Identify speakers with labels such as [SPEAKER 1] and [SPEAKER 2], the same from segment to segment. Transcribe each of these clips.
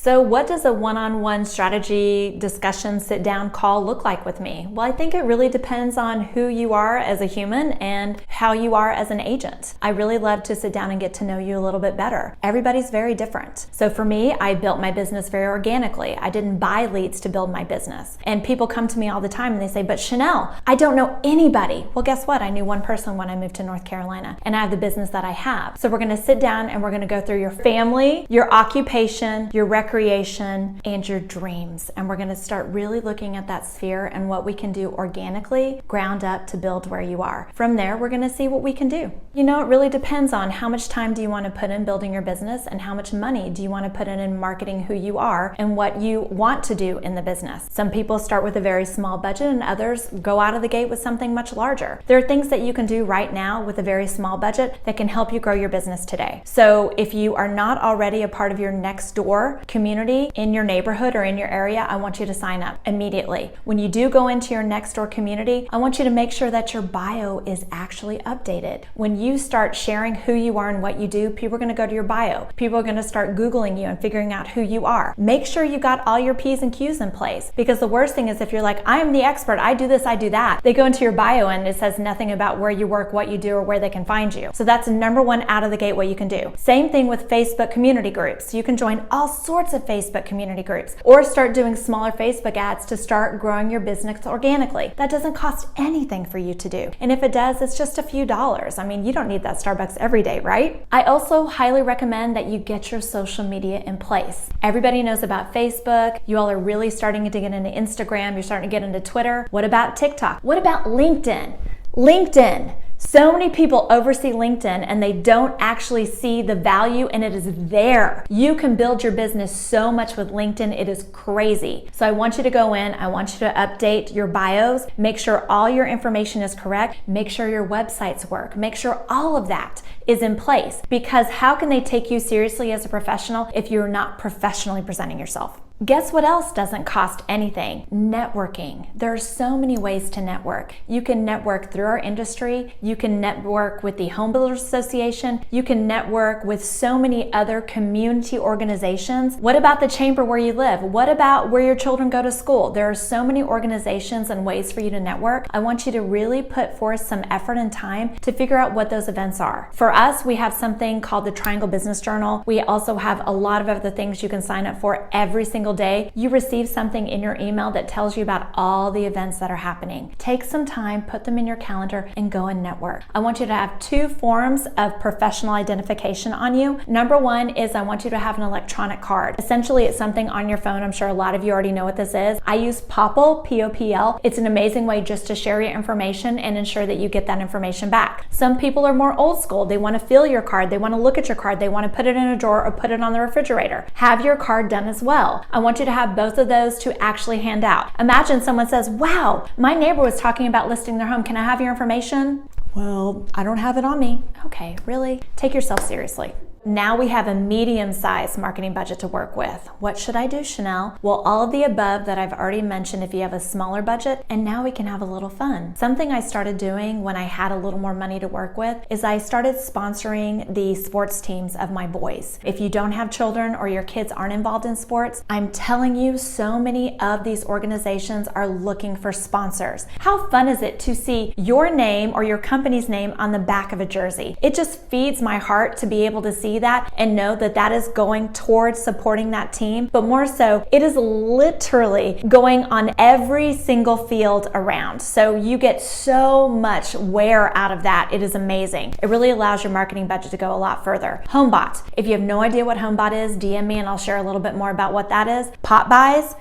[SPEAKER 1] So what does a one-on-one strategy discussion sit down call look like with me? Well, I think it really depends on who you are as a human and how you are as an agent. I really love to sit down and get to know you a little bit better. Everybody's very different. So for me, I built my business very organically. I didn't buy leads to build my business. And people come to me all the time and they say, but Chanel, I don't know anybody. Well, guess what? I knew one person when I moved to North Carolina, and I have the business that I have. So we're gonna sit down and we're gonna go through your family, your occupation, your recreation, and your dreams. And we're gonna start really looking at that sphere and what we can do organically, ground up to build where you are. From there, we're gonna see what we can do. You know, it really depends on how much time do you wanna put in building your business and how much money do you wanna put in marketing who you are and what you want to do in the business. Some people start with a very small budget and others go out of the gate with something much larger. There are things that you can do right now with a very small budget that can help you grow your business today. So if you are not already a part of your next door community in your neighborhood or in your area, I want you to sign up immediately. When you do go into your next door community, I want you to make sure that your bio is actually updated. When you start sharing who you are and what you do, people are going to go to your bio. People are going to start Googling you and figuring out who you are. Make sure you got all your P's and Q's in place, because the worst thing is if you're like, I am the expert, I do this, I do that. They go into your bio and it says nothing about where you work, what you do, or where they can find you. So that's number one out of the gate what you can do. Same thing with Facebook community groups. You can join all sorts of Facebook community groups or start doing smaller Facebook ads to start growing your business organically. That doesn't cost anything for you to do. And if it does, it's just a few dollars. I mean, you don't need that Starbucks every day, right? I also highly recommend that you get your social media in place. Everybody knows about Facebook. You all are really starting to get into Instagram. You're starting to get into Twitter. What about TikTok? What about LinkedIn? LinkedIn. So many people oversee LinkedIn and they don't actually see the value, and it is there. You can build your business so much with LinkedIn. It is crazy. So I want you to go in. I want you to update your bios. Make sure all your information is correct. Make sure your websites work. Make sure all of that is in place, because how can they take you seriously as a professional if you're not professionally presenting yourself? Guess what else doesn't cost anything? Networking. There are so many ways to network. You can network through our industry. You can network with the Home Builders Association. You can network with so many other community organizations. What about the chamber where you live? What about where your children go to school? There are so many organizations and ways for you to network. I want you to really put forth some effort and time to figure out what those events are. For us, we have something called the Triangle Business Journal. We also have a lot of other things you can sign up for every single day. You receive something in your email that tells you about all the events that are happening. Take some time, put them in your calendar, and go and network. I want you to have two forms of professional identification on you. Number one is I want you to have an electronic card. Essentially, it's something on your phone. I'm sure a lot of you already know what this is. I use Popl, P-O-P-L. It's an amazing way just to share your information and ensure that you get that information back. Some people are more old school. They want to feel your card. They want to look at your card. They want to put it in a drawer or put it on the refrigerator. Have your card done as well. I want you to have both of those to actually hand out. Imagine someone says, wow, my neighbor was talking about listing their home. Can I have your information? Well, I don't have it on me. Okay, really? Take yourself seriously. Now we have a medium-sized marketing budget to work with. What should I do, Chanel? Well, all of the above that I've already mentioned if you have a smaller budget, and now we can have a little fun. Something I started doing when I had a little more money to work with is I started sponsoring the sports teams of my boys. If you don't have children or your kids aren't involved in sports, I'm telling you, so many of these organizations are looking for sponsors. How fun is it to see your name or your company's name on the back of a jersey? It just feeds my heart to be able to see that and know that that is going towards supporting that team. But more so, it is literally going on every single field around. So you get so much wear out of that. It is amazing. It really allows your marketing budget to go a lot further. HomeBot. If you have no idea what HomeBot is, DM me and I'll share a little bit more about what that is. Pop buys.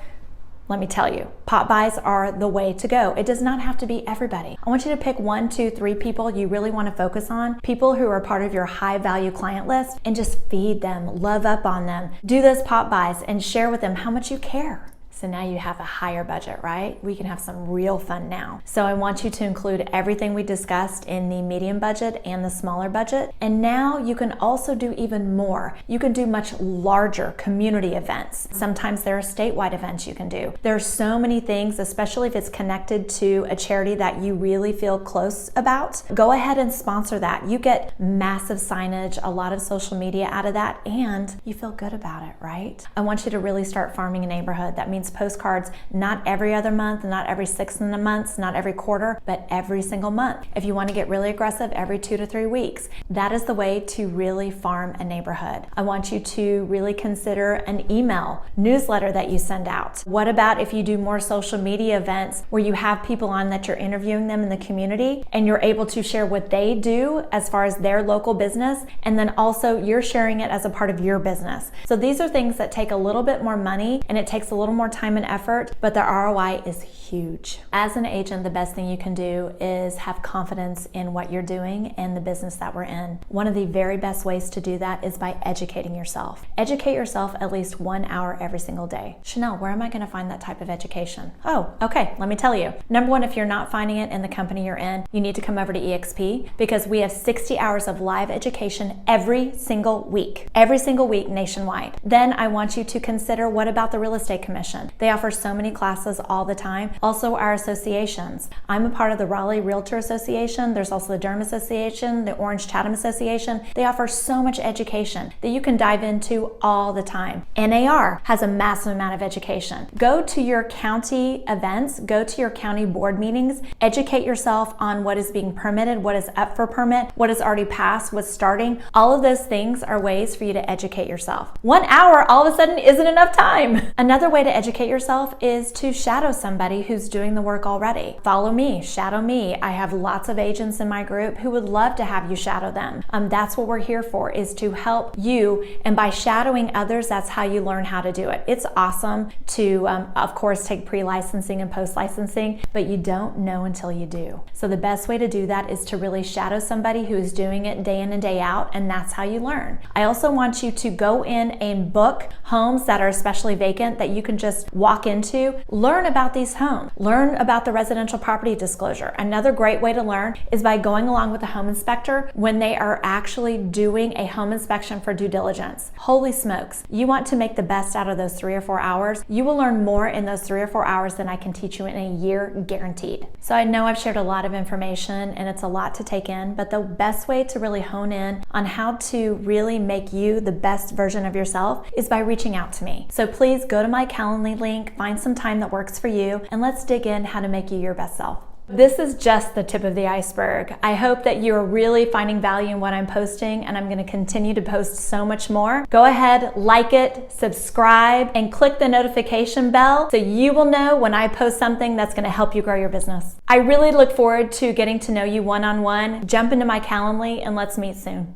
[SPEAKER 1] Let me tell you, pop buys are the way to go. It does not have to be everybody. I want you to pick 1, 2, 3 people you really want to focus on, people who are part of your high value client list, and just feed them, love up on them. Do those pop buys and share with them how much you care. So now you have a higher budget, right? We can have some real fun now. So I want you to include everything we discussed in the medium budget and the smaller budget. And now you can also do even more. You can do much larger community events. Sometimes there are statewide events you can do. There are so many things, especially if it's connected to a charity that you really feel close about. Go ahead and sponsor that. You get massive signage, a lot of social media out of that, and you feel good about it, right? I want you to really start farming a neighborhood. That means postcards not every other month, not every 6 months, not every quarter, but every single month. If you want to get really aggressive, every 2 to 3 weeks. That is the way to really farm a neighborhood. I want you to really consider an email newsletter that you send out. What about if you do more social media events where you have people on that you're interviewing them in the community and you're able to share what they do as far as their local business, and then also you're sharing it as a part of your business. So these are things that take a little bit more money and it takes a little more time and effort, but the ROI is huge. As an agent, the best thing you can do is have confidence in what you're doing and the business that we're in. One of the very best ways to do that is by educating yourself. Educate yourself at least 1 hour every single day. Chanel, where am I going to find that type of education? Oh, okay, let me tell you. Number one, if you're not finding it in the company you're in, you need to come over to EXP because we have 60 hours of live education every single week nationwide. Then I want you to consider, what about the Real Estate Commission? They offer so many classes all the time. Also our associations. I'm a part of the Raleigh Realtor Association. There's also the Durham Association, the Orange Chatham Association. They offer so much education that you can dive into all the time. NAR has a massive amount of education. Go to your county events, go to your county board meetings, educate yourself on what is being permitted, what is up for permit, what is already passed, what's starting. All of those things are ways for you to educate yourself. 1 hour all of a sudden isn't enough time. Another way to educate yourself is to shadow somebody who's doing the work already. Follow me, shadow me. I have lots of agents in my group who would love to have you shadow them. That's what we're here for, is to help you. And by shadowing others, that's how you learn how to do it. It's awesome to, of course, take pre-licensing and post-licensing, but you don't know until you do. So the best way to do that is to really shadow somebody who is doing it day in and day out, and that's how you learn. I also want you to go in and book homes that are especially vacant that you can just walk into. Learn about these homes. Learn about the residential property disclosure. Another great way to learn is by going along with a home inspector when they are actually doing a home inspection for due diligence. Holy smokes. You want to make the best out of those 3 or 4 hours. You will learn more in those 3 or 4 hours than I can teach you in a year, guaranteed. So I know I've shared a lot of information and it's a lot to take in, but the best way to really hone in on how to really make you the best version of yourself is by reaching out to me. So please go to my Calendly link, find some time that works for you, and let's dig in how to make you your best self. This is just the tip of the iceberg. I hope that you're really finding value in what I'm posting, and I'm going to continue to post so much more. Go ahead, like it, subscribe, and click the notification bell so you will know when I post something that's going to help you grow your business. I really look forward to getting to know you one-on-one. Jump into my Calendly and let's meet soon.